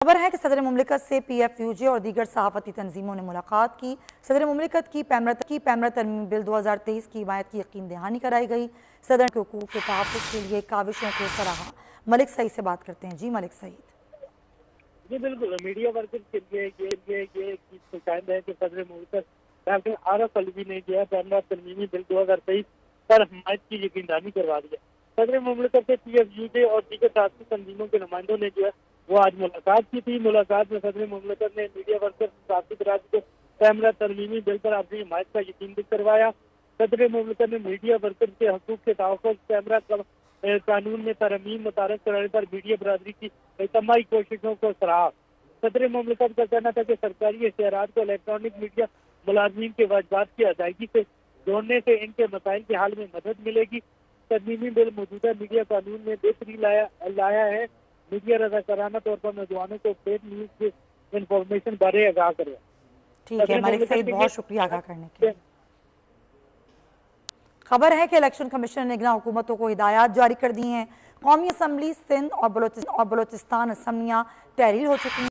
खबर है कि सदर मुमलिकत से PFUJ और दीगर सहाफती तंजीमों ने मुलाकात की। सदर मुमलिकत की पैमरा तरमीम बिल 2023 की हिमायत की यकीन दहानी कराई गई। सदर के हुकूक के तहफ़्फ़ुज़ के लिए काविशों को सराहा। मलिक सईद से बात करते हैं। जी मलिक सईद। जी बिल्कुल, मीडिया वर्कर्स के लिए ये शिकायत है कि सदर मुमलिकत डॉक्टर आरफ अलवी ने जो है पैमरा तरमीमी बिल 2023 पर हिमायत की यकीनदहानी करवा दी है। सदर मुमलिकत से PFUJ और दीगर साथी तंजीमों के नुमाइंदों ने जो है वो आज मुलाकात की थी। मुलाकात में सदर मुमलिकत ने मीडिया वर्कर्स साथी राज्य को पैमरा तरमीमी बिल पर अपनी हिमायत का यकीन भी करवाया। सदर मुमलिकत ने मीडिया वर्कर्स के हकूक के तहफ़्फ़ुज़ पैमरा कानून में तरमीम मुतारफ कराने पर मीडिया बरादरी की तमाही कोशिशों को सराहा। सदर मुमलिकत का कहना था कि सरकारी इश्तेहारात को इलेक्ट्रॉनिक मीडिया मुलाजमीन के वाजिबात की अदायगी से जोड़ने से इनके मसाइल के हल में मदद मिलेगी। तरमीमी बिल मौजूदा मीडिया कानून में बेहतरी लाया है। मीडिया रज़ाकाराना तौर पर नौजवानों को फेक न्यूज के इंफॉर्मेशन बारे आगाह करे। ठीक है मलिक सईद, बहुत शुक्रिया आगाह करने के लिए। खबर है कि इलेक्शन कमीशन ने निगरान हुकूमतों को हिदायत जारी कर दी हैं। कौमी असम्बली सिंध और बलोचिस्तान असम्बलियाँ तहरीर हो चुकी हैं।